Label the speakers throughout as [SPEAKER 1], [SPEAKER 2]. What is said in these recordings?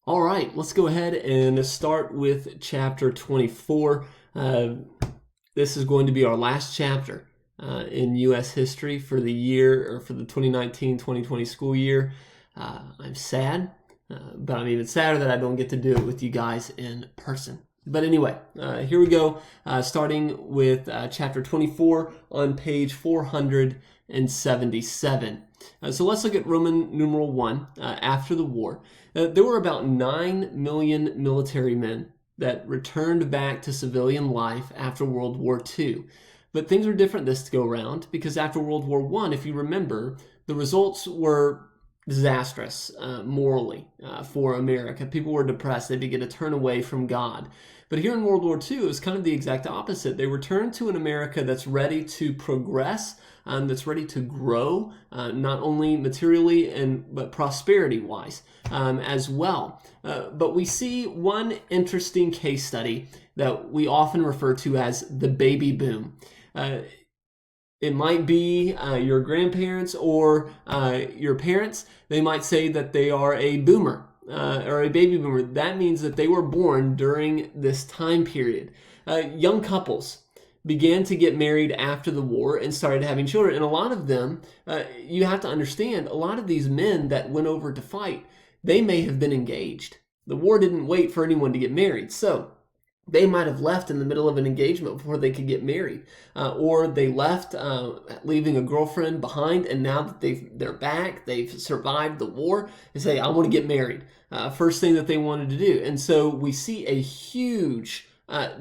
[SPEAKER 1] All right, let's go ahead and start with chapter 24. This is going to be our last chapter in U.S. history for the year, or for the 2019-2020 school year. I'm sad, but I'm even sadder that I don't get to do it with you guys in person. But anyway, here we go, starting with chapter 24 on page 477. So let's look at Roman numeral 1 after the war. There were about 9 million military men that returned back to civilian life after World War II. But things were different this go round because after World War I, if you remember, the results were disastrous morally for America. People were depressed. They began to turn away from God. But here in World War II, it was kind of the exact opposite. They returned to an America that's ready to progress, that's ready to grow, not only materially but prosperity-wise as well. But we see one interesting case study that we often refer to as the baby boom. It might be your grandparents or your parents. They might say that they are a boomer or a baby boomer. That means that they were born during this time period. Young couples began to get married after the war and started having children. And a lot of them, you have to understand, a lot of these men that went over to fight, they may have been engaged. The war didn't wait for anyone to get married. So they might have left in the middle of an engagement before they could get married, or they left leaving a girlfriend behind, and now that they're back, they've survived the war, they say, I want to get married. First thing that they wanted to do. And so we see a huge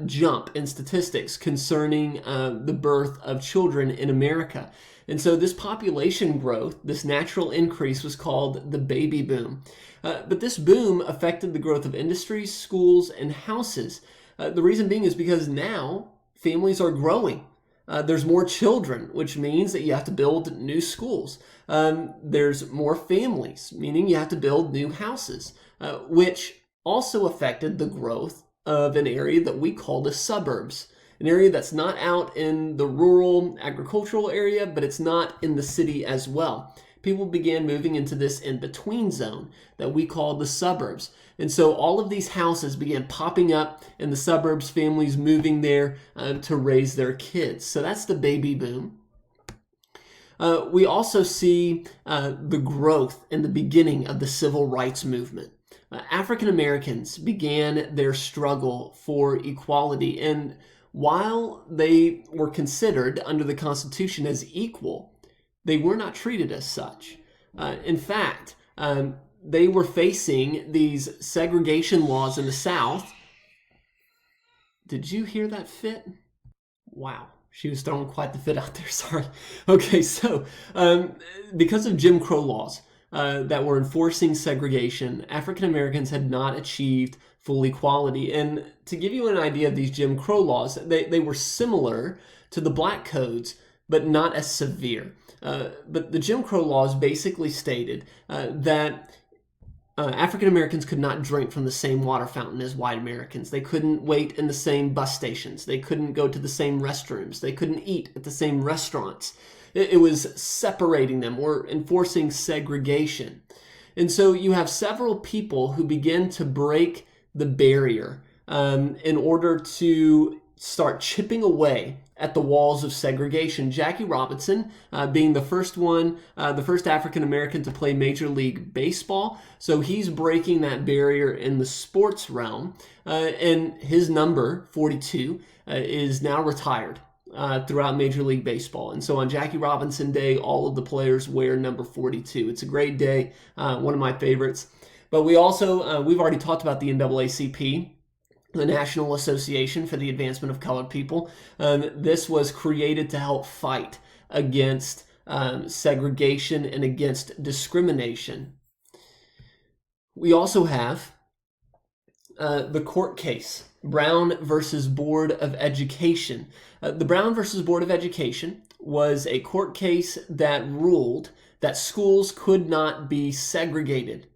[SPEAKER 1] jump in statistics concerning the birth of children in America. And so this population growth, this natural increase, was called the baby boom. But this boom affected the growth of industries, schools, and houses. The reason being is because now families are growing. There's more children, which means that you have to build new schools. There's more families, meaning you have to build new houses, which also affected the growth of an area that we call the suburbs, an area that's not out in the rural agricultural area, but it's not in the city as well. People began moving into this in-between zone that we call the suburbs. And so all of these houses began popping up in the suburbs, families moving there to raise their kids. So that's the baby boom. We also see the growth in the beginning of the civil rights movement. African Americans began their struggle for equality, and while they were considered under the Constitution as equal, they were not treated as such. In fact, they were facing these segregation laws in the South. Did you hear that fit? Wow. She was throwing quite the fit out there, sorry. Okay, so because of Jim Crow laws that were enforcing segregation, African Americans had not achieved full equality. And to give you an idea of these Jim Crow laws, they were similar to the black codes, but not as severe. But the Jim Crow laws basically stated that African Americans could not drink from the same water fountain as white Americans. They couldn't wait in the same bus stations. They couldn't go to the same restrooms. They couldn't eat at the same restaurants. It was separating them or enforcing segregation. And so you have several people who begin to break the barrier in order to start chipping away at the walls of segregation. Jackie Robinson being the first one, the first African American to play Major League Baseball. So he's breaking that barrier in the sports realm. And his number, 42, is now retired throughout Major League Baseball. And so on Jackie Robinson Day, all of the players wear number 42. It's a great day, one of my favorites. But we also, we've already talked about the NAACP, the National Association for the Advancement of Colored People. This was created to help fight against segregation and against discrimination. We also have the court case, Brown versus Board of Education. The Brown versus Board of Education was a court case that ruled that schools could not be segregated.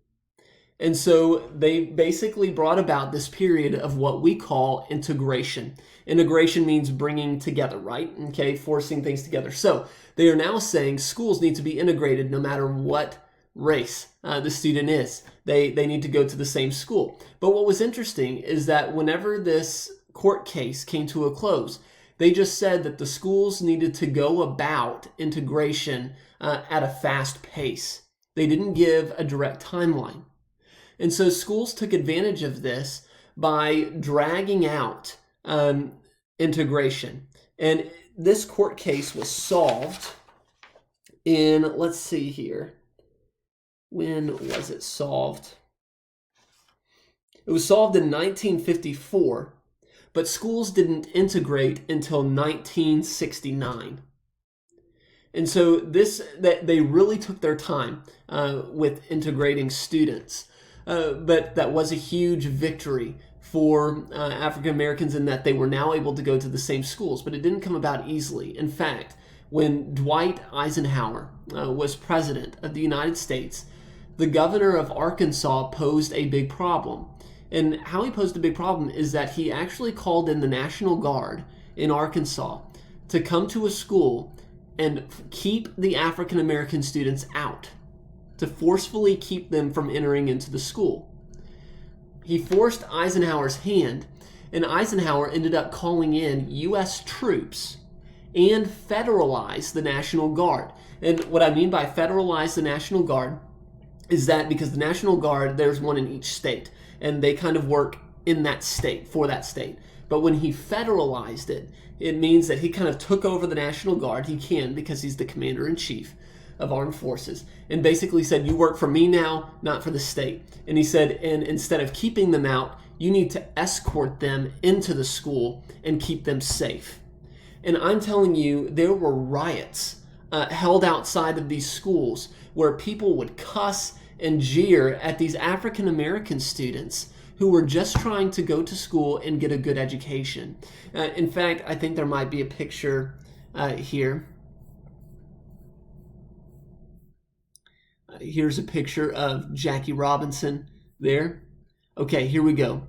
[SPEAKER 1] And so they basically brought about this period of what we call integration. Integration means bringing together, right? Okay, forcing things together. So they are now saying schools need to be integrated no matter what race the student is. They need to go to the same school. But what was interesting is that whenever this court case came to a close, they just said that the schools needed to go about integration at a fast pace. They didn't give a direct timeline. And so schools took advantage of this by dragging out integration. And this court case was solved in, let's see here, when was it solved? It was solved in 1954, but schools didn't integrate until 1969. And so that they really took their time with integrating students. But that was a huge victory for African Americans in that they were now able to go to the same schools, but it didn't come about easily. In fact, when Dwight Eisenhower was president of the United States, the governor of Arkansas posed a big problem. And how he posed a big problem is that he actually called in the National Guard in Arkansas to come to a school and keep the African American students out, to forcefully keep them from entering into the school. He forced Eisenhower's hand, and Eisenhower ended up calling in U.S. troops and federalized the National Guard. And what I mean by federalize the National Guard is that because the National Guard, there's one in each state, and they kind of work in that state, for that state. But when he federalized it, it means that he kind of took over the National Guard. He can because he's the commander-in-chief of armed forces, and basically said, you work for me now, not for the state. And he said, and instead of keeping them out, you need to escort them into the school and keep them safe. And I'm telling you, there were riots held outside of these schools where people would cuss and jeer at these African American students who were just trying to go to school and get a good education. In fact, I think there might be a picture here. Here's a picture of Jackie Robinson there. Okay, here we go.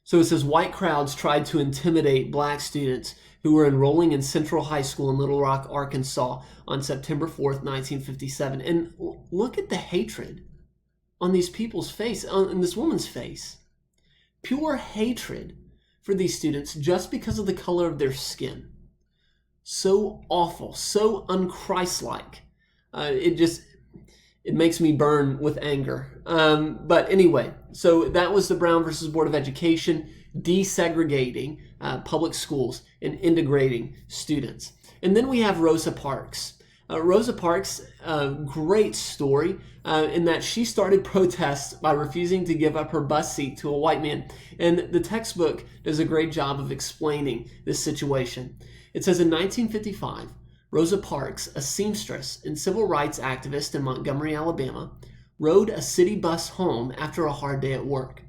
[SPEAKER 1] So it says, white crowds tried to intimidate black students who were enrolling in Central High School in Little Rock, Arkansas on September 4th, 1957. And look at the hatred on these people's face, on this woman's face. Pure hatred for these students just because of the color of their skin. So awful, so unchristlike. It makes me burn with anger. But anyway, so that was the Brown versus Board of Education, desegregating public schools and integrating students. And then we have Rosa Parks. Rosa Parks, great story in that she started protests by refusing to give up her bus seat to a white man. And the textbook does a great job of explaining this situation. It says in 1955, Rosa Parks, a seamstress and civil rights activist in Montgomery, Alabama, rode a city bus home after a hard day at work.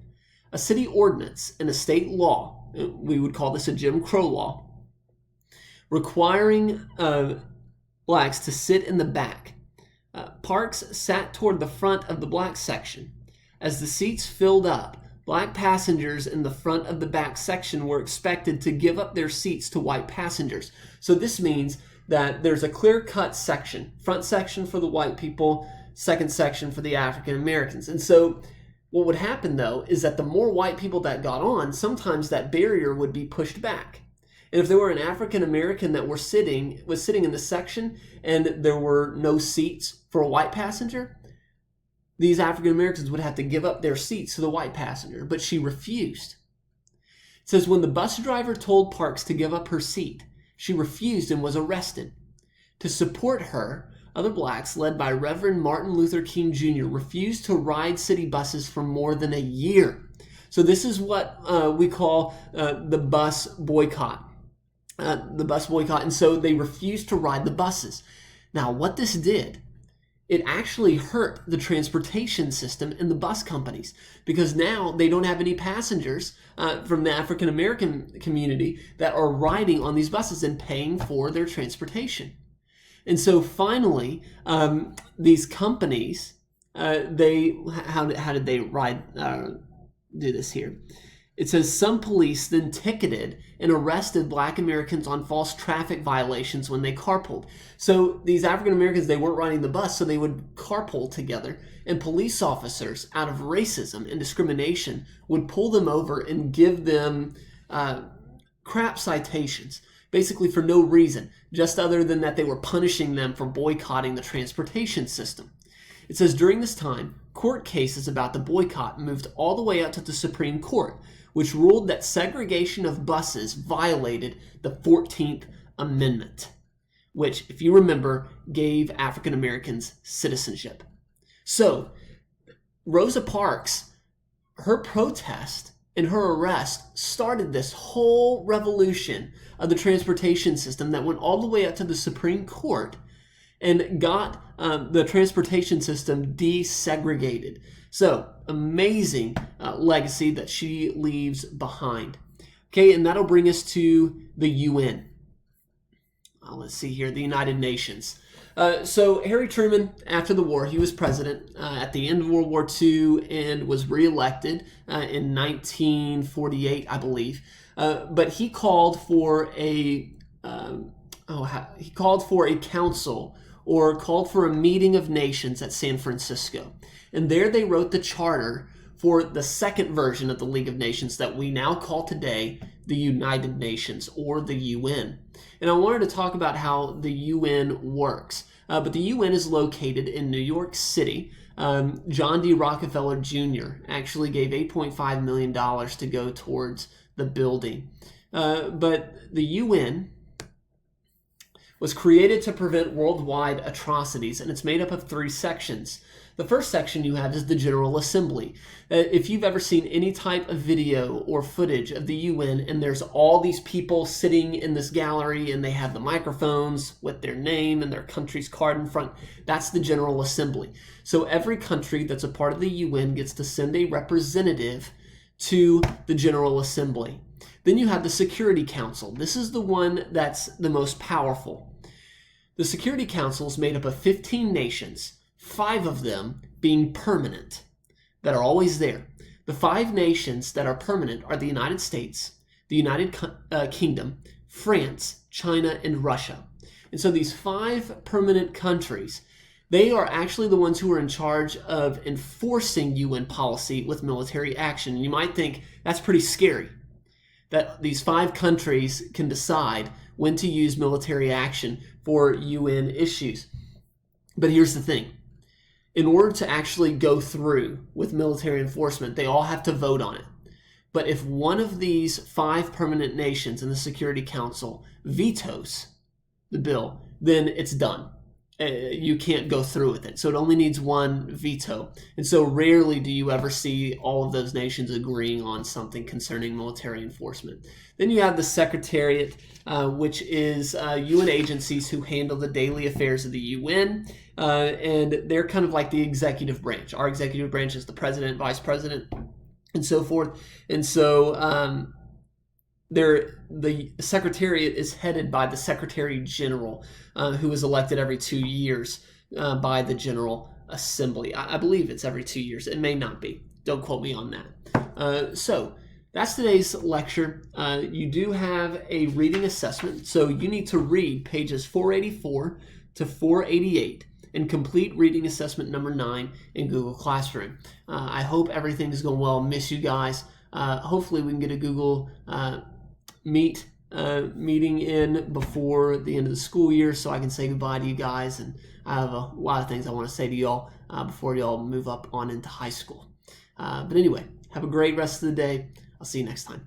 [SPEAKER 1] A city ordinance and a state law, we would call this a Jim Crow law, requiring blacks to sit in the back. Parks sat toward the front of the black section. As the seats filled up, black passengers in the front of the back section were expected to give up their seats to white passengers. So this means that there's a clear-cut section, front section for the white people, second section for the African Americans. And so what would happen, though, is that the more white people that got on, sometimes that barrier would be pushed back. And if there were an African American that was sitting in the section and there were no seats for a white passenger, these African Americans would have to give up their seats to the white passenger, but she refused. It says when the bus driver told Parks to give up her seat, she refused and was arrested. To support her, other blacks, led by Reverend Martin Luther King Jr., refused to ride city buses for more than a year. So this is what we call the bus boycott. And so they refused to ride the buses. Now, what this did, it actually hurt the transportation system and the bus companies because now they don't have any passengers from the African American community that are riding on these buses and paying for their transportation. And so finally, these companies, how did they do this here? It says some police then ticketed and arrested Black Americans on false traffic violations when they carpooled. So these African Americans, they weren't riding the bus, so they would carpool together. And police officers, out of racism and discrimination, would pull them over and give them crap citations, basically for no reason, just other than that they were punishing them for boycotting the transportation system. It says during this time, court cases about the boycott moved all the way up to the Supreme Court, which ruled that segregation of buses violated the 14th Amendment, which, if you remember, gave African Americans citizenship. So, Rosa Parks, her protest and her arrest started this whole revolution of the transportation system that went all the way up to the Supreme Court and got the transportation system desegregated. So, amazing legacy that she leaves behind. Okay, and that'll bring us to the UN. Let's see here, the United Nations. So Harry Truman, after the war, he was president at the end of World War II and was reelected in 1948, I believe. But he called for a council, or called for a meeting of nations at San Francisco. And there they wrote the charter for the second version of the League of Nations that we now call today the United Nations, or the UN. And I wanted to talk about how the UN works. But the UN is located in New York City. John D. Rockefeller Jr. actually gave $8.5 million to go towards the building. But the UN was created to prevent worldwide atrocities, and it's made up of 3 sections. The first section you have is the General Assembly. If you've ever seen any type of video or footage of the UN, and there's all these people sitting in this gallery and they have the microphones with their name and their country's card in front, that's the General Assembly. So every country that's a part of the UN gets to send a representative to the General Assembly. Then you have the Security Council. This is the one that's the most powerful. The Security Council is made up of 15 nations, 5 of them being permanent, that are always there. The 5 nations that are permanent are the United States, the United Kingdom, France, China, and Russia. And so these 5 permanent countries, they are actually the ones who are in charge of enforcing UN policy with military action. And you might think that's pretty scary, that these 5 countries can decide when to use military action for UN issues. But here's the thing. In order to actually go through with military enforcement, they all have to vote on it. But if one of these 5 permanent nations in the Security Council vetoes the bill, then it's done. You can't go through with it. So it only needs 1 veto. And so rarely do you ever see all of those nations agreeing on something concerning military enforcement. Then you have the Secretariat, which is UN agencies who handle the daily affairs of the UN. And they're kind of like the executive branch. Our executive branch is the president, vice president, and so forth. And so the Secretariat is headed by the Secretary General, who is elected every 2 years by the General Assembly. I believe it's every 2 years. It may not be. Don't quote me on that. So that's today's lecture. You do have a reading assessment, so you need to read pages 484 to 488 and complete reading assessment number 9 in Google Classroom. I hope everything's going well. Miss you guys. Hopefully we can get a Google meeting in before the end of the school year so I can say goodbye to you guys. And I have a lot of things I want to say to y'all before y'all move up on into high school. But anyway, have a great rest of the day. I'll see you next time.